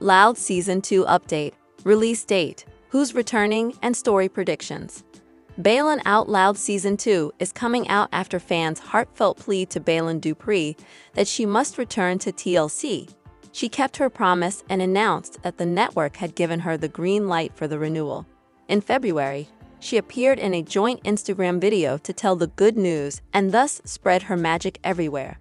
Loud Season 2 Update, Release Date, Who's Returning, and Story Predictions. Baylen Out Loud Season 2 is coming out after fans' heartfelt plea to Baylen Dupree that she must return to TLC. She kept her promise and announced that the network had given her the green light for the renewal. In February, she appeared in a joint Instagram video to tell the good news and thus spread her magic everywhere.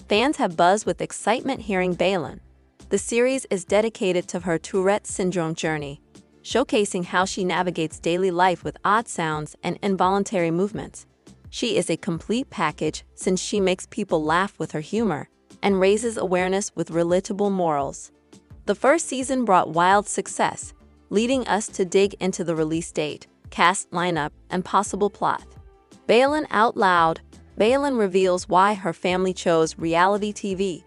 Fans have buzzed with excitement hearing Baylen. The series is dedicated to her Tourette syndrome journey, showcasing how she navigates daily life with odd sounds and involuntary movements. She is a complete package since she makes people laugh with her humor and raises awareness with relatable morals. The first season brought wild success, leading us to dig into the release date, cast lineup, and possible plot. Baylen Out Loud. Baylen reveals why her family chose reality TV.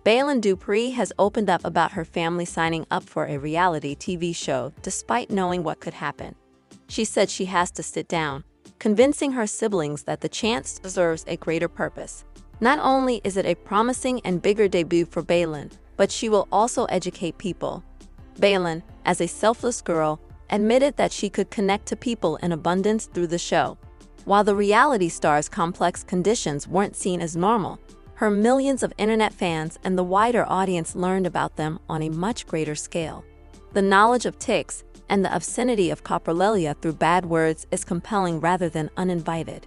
Baylen Dupree has opened up about her family signing up for a reality TV show despite knowing what could happen. She said she has to sit down, convincing her siblings that the chance deserves a greater purpose. Not only is it a promising and bigger debut for Baylen, but she will also educate people. Baylen, as a selfless girl, admitted that she could connect to people in abundance through the show. While the reality star's complex conditions weren't seen as normal, her millions of internet fans and the wider audience learned about them on a much greater scale. The knowledge of tics and the obscenity of coprolalia through bad words is compelling rather than uninvited.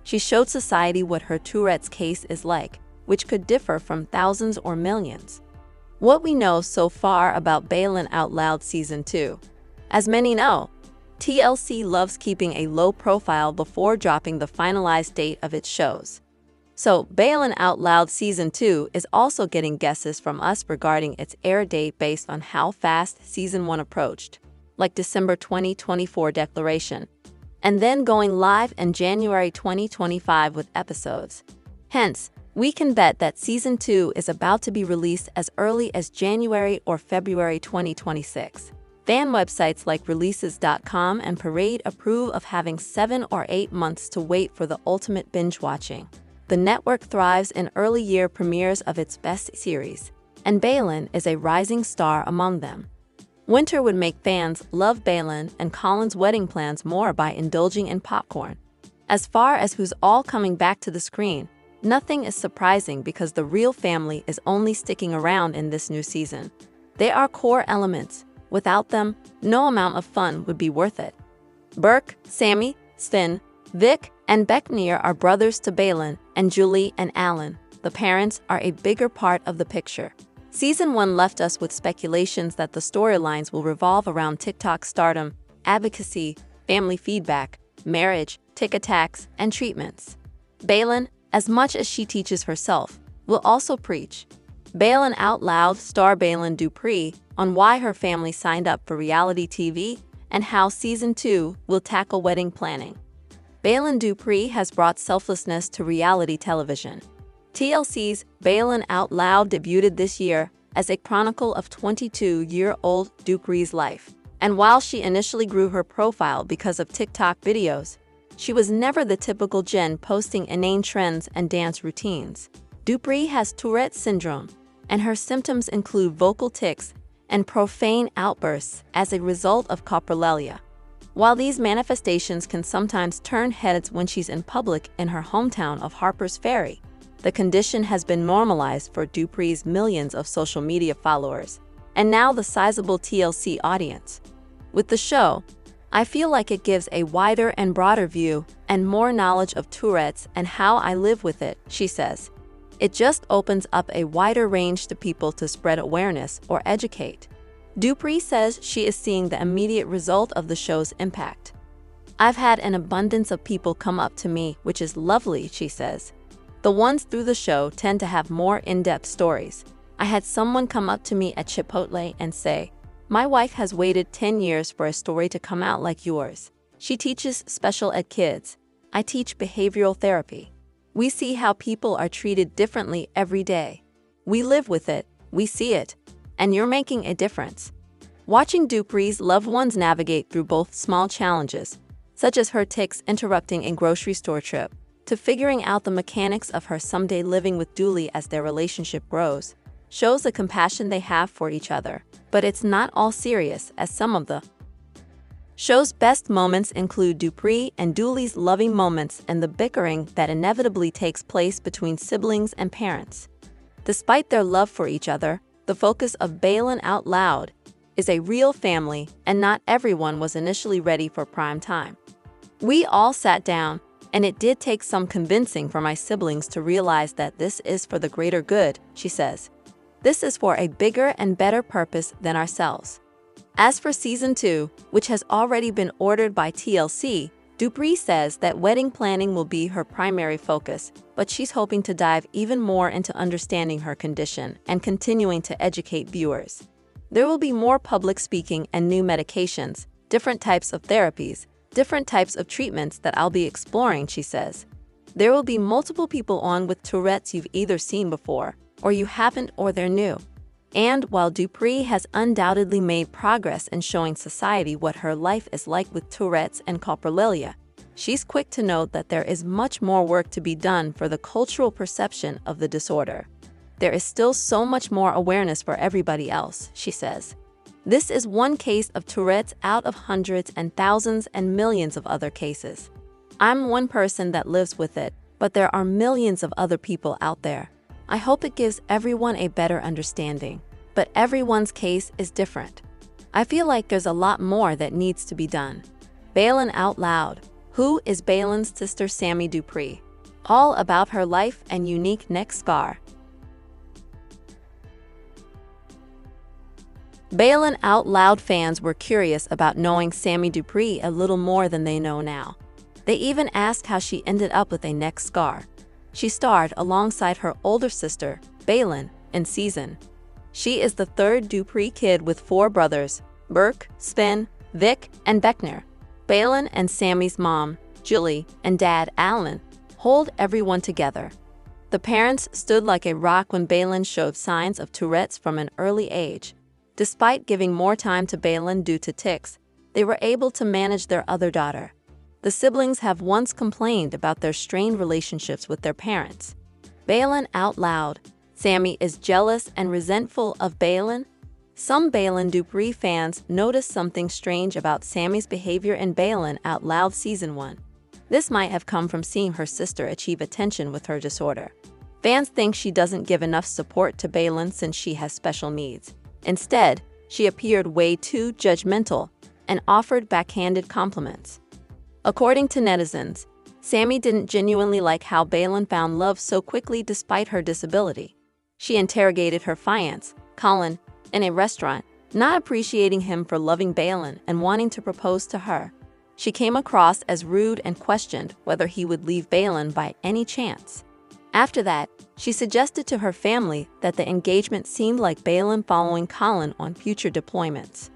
She showed society what her Tourette's case is like, which could differ from thousands or millions. What we know so far about Baylen Out Loud Season 2. As many know, TLC loves keeping a low profile before dropping the finalized date of its shows. So, Baylen Out Loud Season 2 is also getting guesses from us regarding its air date based on how fast Season 1 approached, like December 2024 declaration, and then going live in January 2025 with episodes. Hence, we can bet that Season 2 is about to be released as early as January or February 2026. Fan websites like releases.com and Parade approve of having 7 or 8 months to wait for the ultimate binge watching. The network thrives in early year premieres of its best series, and Baylen is a rising star among them. Winter would make fans love Baylen and Colin's wedding plans more by indulging in popcorn. As far as who's all coming back to the screen, nothing is surprising because the real family is only sticking around in this new season. They are core elements. Without them, no amount of fun would be worth it. Burke, Sammy, Sven, Vic, and Becknir are brothers to Baylen, and Julie and Alan, the parents, are a bigger part of the picture. Season 1 left us with speculations that the storylines will revolve around TikTok stardom, advocacy, family feedback, marriage, tic attacks, and treatments. Baylen, as much as she teaches herself, will also preach. Baylen Out Loud star Baylen Dupree on why her family signed up for reality TV and how Season 2 will tackle wedding planning. Baylen Dupree has brought selflessness to reality television. TLC's Baylen Out Loud debuted this year as a chronicle of 22-year-old Dupree's life. And while she initially grew her profile because of TikTok videos, she was never the typical Jen posting inane trends and dance routines. Dupree has Tourette syndrome, and her symptoms include vocal tics and profane outbursts as a result of coprolalia. While these manifestations can sometimes turn heads when she's in public in her hometown of Harper's Ferry, the condition has been normalized for Dupree's millions of social media followers, and now the sizable TLC audience. With the show, I feel like it gives a wider and broader view and more knowledge of Tourette's and how I live with it, she says. It just opens up a wider range to people to spread awareness or educate. Dupree says she is seeing the immediate result of the show's impact. I've had an abundance of people come up to me, which is lovely, she says. The ones through the show tend to have more in-depth stories. I had someone come up to me at Chipotle and say, "My wife has waited 10 years for a story to come out like yours. She teaches special ed kids. I teach behavioral therapy. We see how people are treated differently every day. We live with it, we see it, and you're making a difference." Watching Dupree's loved ones navigate through both small challenges, such as her tics interrupting a grocery store trip, to figuring out the mechanics of her someday living with Dooley as their relationship grows, shows the compassion they have for each other, but it's not all serious, as some of the show's best moments include Dupree and Dooley's loving moments and the bickering that inevitably takes place between siblings and parents. Despite their love for each other, the focus of Baylen Out Loud is a real family, and not everyone was initially ready for prime time. We all sat down, and it did take some convincing for my siblings to realize that this is for the greater good, she says. This is for a bigger and better purpose than ourselves. As for Season 2, which has already been ordered by TLC, Dupree says that wedding planning will be her primary focus, but she's hoping to dive even more into understanding her condition and continuing to educate viewers. There will be more public speaking and new medications, different types of therapies, different types of treatments that I'll be exploring, she says. There will be multiple people on with Tourette's you've either seen before, or you haven't, or they're new. And while Dupree has undoubtedly made progress in showing society what her life is like with Tourette's and coprolalia, she's quick to note that there is much more work to be done for the cultural perception of the disorder. There is still so much more awareness for everybody else, she says. This is one case of Tourette's out of hundreds and thousands and millions of other cases. I'm one person that lives with it, but there are millions of other people out there. I hope it gives everyone a better understanding, but everyone's case is different. I feel like there's a lot more that needs to be done. Baylen Out Loud. Who is Baylen's sister Sammy Dupree? All about her life and unique neck scar. Baylen Out Loud fans were curious about knowing Sammy Dupree a little more than they know now. They even asked how she ended up with a neck scar. She starred alongside her older sister, Baylen, in Season. She is the third Dupree kid with 4 brothers, Burke, Sven, Vic, and Beckner. Baylen and Sammy's mom, Julie, and dad, Alan, hold everyone together. The parents stood like a rock when Baylen showed signs of Tourette's from an early age. Despite giving more time to Baylen due to tics, they were able to manage their other daughter. The siblings have once complained about their strained relationships with their parents. Baylen Out Loud. Sammy is jealous and resentful of Baylen. Some Baylen Dupree fans noticed something strange about Sammy's behavior in Baylen Out Loud Season 1. This might have come from seeing her sister achieve attention with her disorder. Fans think she doesn't give enough support to Baylen since she has special needs. Instead, she appeared way too judgmental and offered backhanded compliments. According to netizens, Sammy didn't genuinely like how Baylen found love so quickly despite her disability. She interrogated her fiancé, Colin, in a restaurant, not appreciating him for loving Baylen and wanting to propose to her. She came across as rude and questioned whether he would leave Baylen by any chance. After that, she suggested to her family that the engagement seemed like Baylen following Colin on future deployments.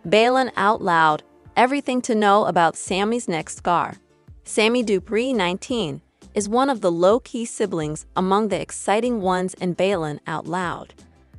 Baylen Out Loud. Everything to know about Sammy's neck scar. Sammy Dupree, 19, is one of the low-key siblings among the exciting ones in Baylen Out Loud.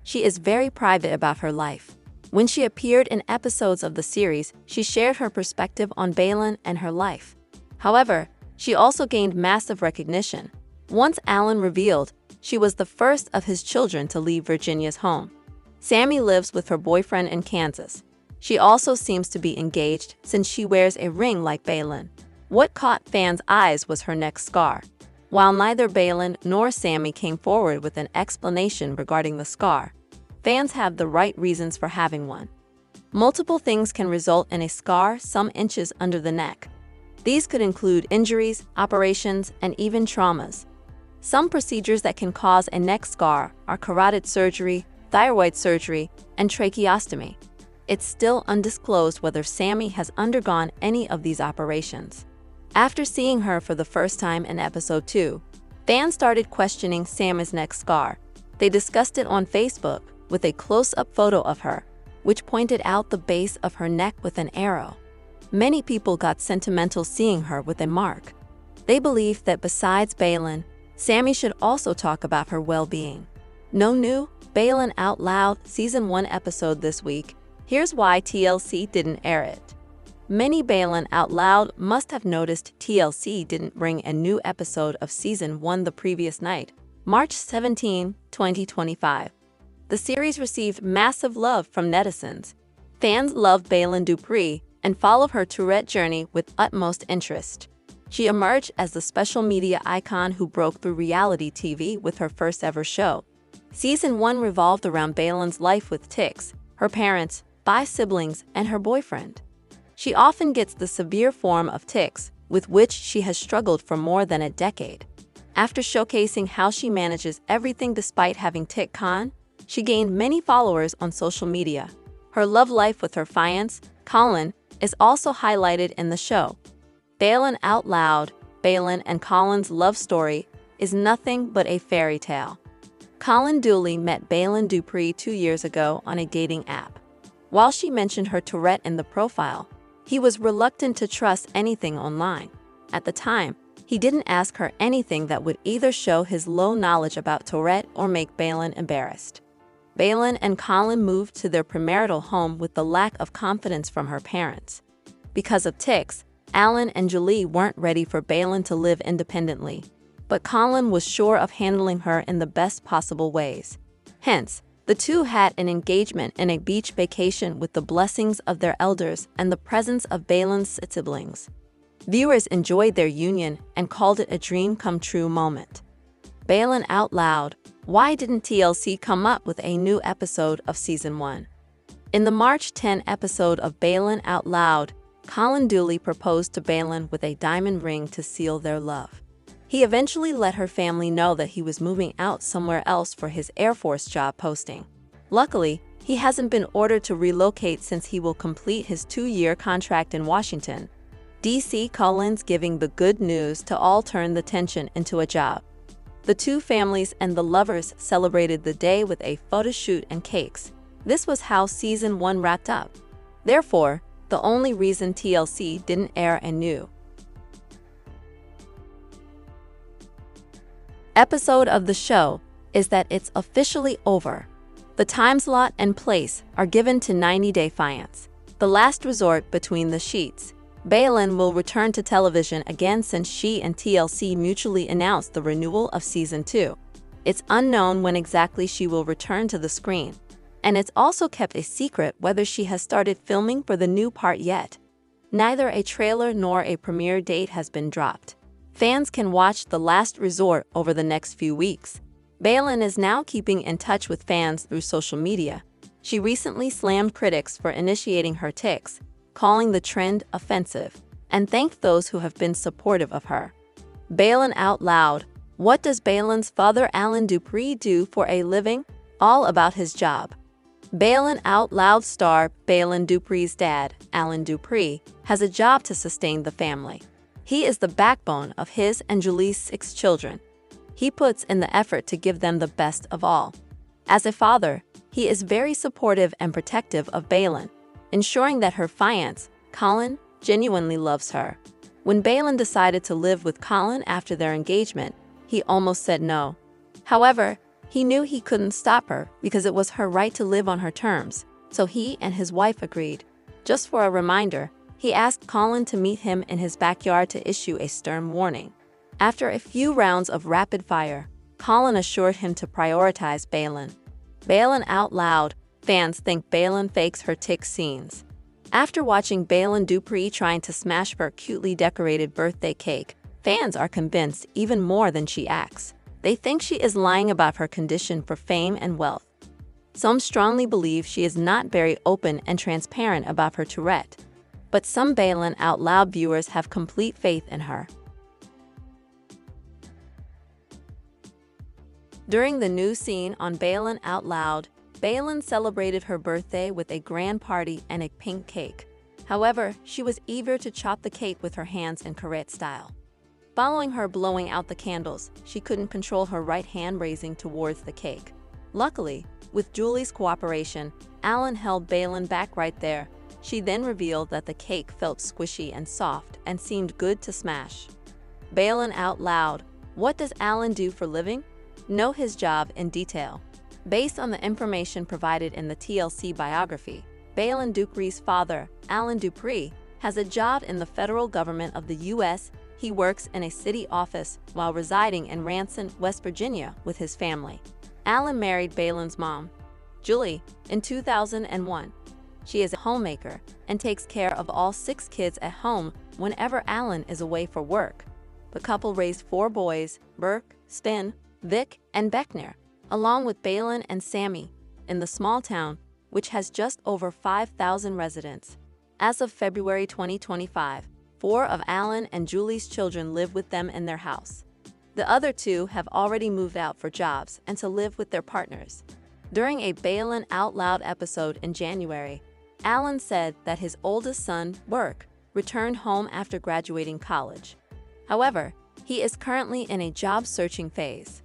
She is very private about her life. When she appeared in episodes of the series, she shared her perspective on Baylen and her life. However, she also gained massive recognition. Once Alan revealed she was the first of his children to leave Virginia's home. Sammy lives with her boyfriend in Kansas. She also seems to be engaged since she wears a ring like Baylen. What caught fans' eyes was her neck scar. While neither Baylen nor Sammy came forward with an explanation regarding the scar, fans have the right reasons for having one. Multiple things can result in a scar some inches under the neck. These could include injuries, operations, and even traumas. Some procedures that can cause a neck scar are carotid surgery, thyroid surgery, and tracheostomy. It's still undisclosed whether Sammy has undergone any of these operations. After seeing her for the first time in episode 2, fans started questioning Sammy's neck scar. They discussed it on Facebook with a close-up photo of her, which pointed out the base of her neck with an arrow. Many people got sentimental seeing her with a mark. They believe that besides Baylen, Sammy should also talk about her well-being. No new Baylen Out Loud Season 1 episode this week. Here's why TLC didn't air it. Many Baylen Out Loud must have noticed TLC didn't bring a new episode of Season 1 the previous night, March 17, 2025. The series received massive love from netizens. Fans love Baylen Dupree and follow her Tourette journey with utmost interest. She emerged as the special media icon who broke through reality TV with her first ever show. Season 1 revolved around Baylen's life with tics, her parents, 5 siblings, and her boyfriend. She often gets the severe form of tics, with which she has struggled for more than a decade. After showcasing how she manages everything despite having tic con, she gained many followers on social media. Her love life with her fiancé, Colin, is also highlighted in the show. Baylen Out Loud, Baylen and Colin's love story is nothing but a fairy tale. Colin Dooley met Baylen Dupree 2 years ago on a dating app. While she mentioned her Tourette in the profile, he was reluctant to trust anything online. At the time, he didn't ask her anything that would either show his low knowledge about Tourette or make Baylen embarrassed. Baylen and Colin moved to their premarital home with the lack of confidence from her parents. Because of tics, Alan and Julie weren't ready for Baylen to live independently, but Colin was sure of handling her in the best possible ways. Hence, the two had an engagement in a beach vacation with the blessings of their elders and the presence of Baylen's siblings. Viewers enjoyed their union and called it a dream come true moment. Baylen Out Loud. Why didn't TLC come up with a new episode of Season 1? In the March 10 episode of Baylen Out Loud, Colin Dooley proposed to Baylen with a diamond ring to seal their love. He eventually let her family know that he was moving out somewhere else for his Air Force job posting. Luckily, he hasn't been ordered to relocate since he will complete his 2-year contract in Washington, D.C. Colin's giving the good news to all turn the tension into a job. The two families and the lovers celebrated the day with a photo shoot and cakes. This was how Season 1 wrapped up. Therefore, the only reason TLC didn't air a new episode of the show is that it's officially over. The time slot and place are given to 90 Day Fiancé, the last resort between the sheets. Baylen will return to television again since she and TLC mutually announced the renewal of Season 2. It's unknown when exactly she will return to the screen, and it's also kept a secret whether she has started filming for the new part yet. Neither a trailer nor a premiere date has been dropped. Fans can watch The Last Resort over the next few weeks. Baylen is now keeping in touch with fans through social media. She recently slammed critics for initiating her tics, calling the trend offensive, and thanked those who have been supportive of her. Baylen Out Loud. What does Baylen's father Alan Dupree do for a living? All about his job. Baylen Out Loud star Baylen Dupree's dad, Alan Dupree, has a job to sustain the family. He is the backbone of his and Julie's 6 children. He puts in the effort to give them the best of all. As a father, he is very supportive and protective of Baylen, ensuring that her fiancé, Colin, genuinely loves her. When Baylen decided to live with Colin after their engagement, he almost said no. However, he knew he couldn't stop her because it was her right to live on her terms, so he and his wife agreed. Just for a reminder, he asked Colin to meet him in his backyard to issue a stern warning. After a few rounds of rapid fire, Colin assured him to prioritize Baylen. Baylen Out Loud. Fans think Baylen fakes her tic scenes. After watching Baylen Dupree trying to smash her cutely decorated birthday cake, fans are convinced even more than she acts. They think she is lying about her condition for fame and wealth. Some strongly believe she is not very open and transparent about her Tourette. But some Baylen Out Loud viewers have complete faith in her. During the new scene on Baylen Out Loud, Baylen celebrated her birthday with a grand party and a pink cake. However, she was eager to chop the cake with her hands in karate style. Following her blowing out the candles, she couldn't control her right hand raising towards the cake. Luckily, with Julie's cooperation, Alan held Baylen back right there. She then revealed that the cake felt squishy and soft and seemed good to smash. Baylen Out Loud. What does Alan do for a living? Know his job in detail. Based on the information provided in the TLC biography, Baylen Dupree's father, Alan Dupree, has a job in the federal government of the U.S. He works in a city office while residing in Ranson, West Virginia with his family. Alan married Baylen's mom. Julie, in 2001. She is a homemaker and takes care of all 6 kids at home whenever Alan is away for work. The couple raised 4 boys, Burke, Spin, Vic, and Beckner, along with Baylen and Sammy, in the small town, which has just over 5,000 residents. As of February 2025, 4 of Alan and Julie's children live with them in their house. The other 2 have already moved out for jobs and to live with their partners. During a Baylen Out Loud episode in January, Alan said that his oldest son, Burke, returned home after graduating college. However, he is currently in a job-searching phase.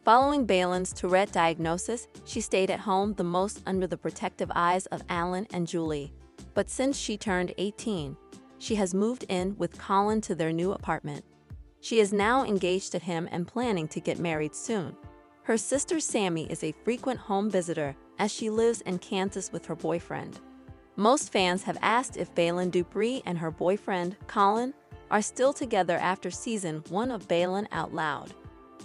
Following Baylen's Tourette diagnosis, she stayed at home the most under the protective eyes of Alan and Julie. But since she turned 18, she has moved in with Colin to their new apartment. She is now engaged to him and planning to get married soon. Her sister Sammy is a frequent home visitor as she lives in Kansas with her boyfriend. Most fans have asked if Baylen Dupree and her boyfriend, Colin, are still together after season 1 of Baylen Out Loud.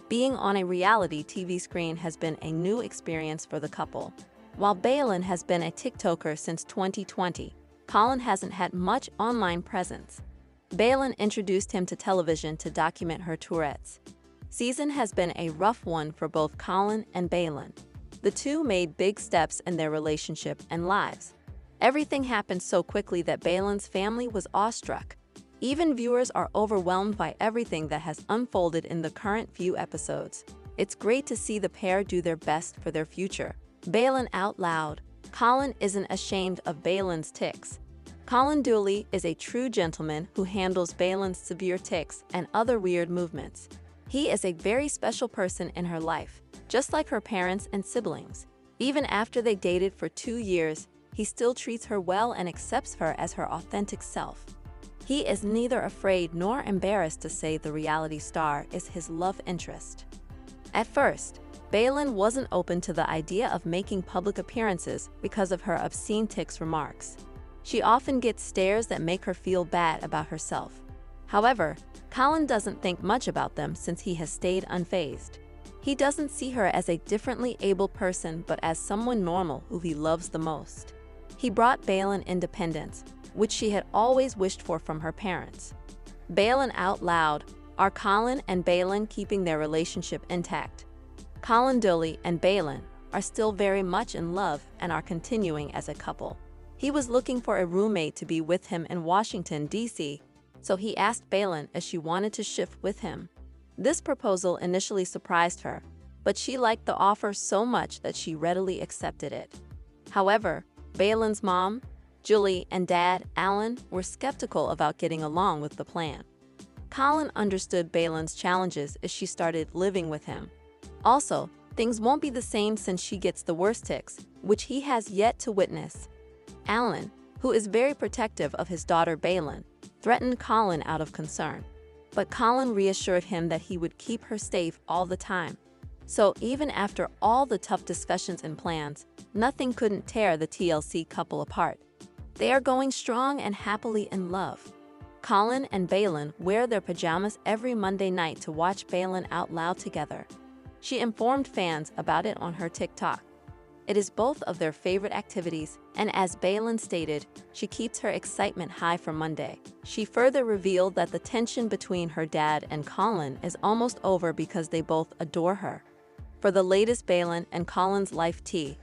Being on a reality TV screen has been a new experience for the couple. While Baylen has been a TikToker since 2020, Colin hasn't had much online presence. Baylen introduced him to television to document her Tourette's. Season has been a rough one for both Colin and Baylen. The two made big steps in their relationship and lives. Everything happened so quickly that Baylen's family was awestruck. Even viewers are overwhelmed by everything that has unfolded in the current few episodes. It's great to see the pair do their best for their future. Baylen Out Loud. Colin isn't ashamed of Baylen's tics. Colin Dooley is a true gentleman who handles Baylen's severe tics and other weird movements. He is a very special person in her life, just like her parents and siblings. Even after they dated for 2 years, he still treats her well and accepts her as her authentic self. He is neither afraid nor embarrassed to say the reality star is his love interest. At first, Baylen wasn't open to the idea of making public appearances because of her obscene tics remarks. She often gets stares that make her feel bad about herself. However, Colin doesn't think much about them since he has stayed unfazed. He doesn't see her as a differently able person but as someone normal who he loves the most. He brought Baylen independence, which she had always wished for from her parents. Baylen Out Loud. Are Colin and Baylen keeping their relationship intact? Colin Dooley and Baylen are still very much in love and are continuing as a couple. He was looking for a roommate to be with him in Washington, D.C., so he asked Baylen if she wanted to shift with him. This proposal initially surprised her, but she liked the offer so much that she readily accepted it. However, Baylen's mom, Julie, and dad, Alan, were skeptical about getting along with the plan. Colin understood Baylen's challenges as she started living with him. Also, things won't be the same since she gets the worst tics, which he has yet to witness. Alan, who is very protective of his daughter Baylen, threatened Colin out of concern. But Colin reassured him that he would keep her safe all the time. So even after all the tough discussions and plans, nothing couldn't tear the TLC couple apart. They are going strong and happily in love. Colin and Baylen wear their pajamas every Monday night to watch Baylen Out Loud together. She informed fans about it on her TikTok. It is both of their favorite activities, and as Baylen stated, she keeps her excitement high for Monday. She further revealed that the tension between her dad and Colin is almost over because they both adore her. For the latest Baylen and Colin's life tea,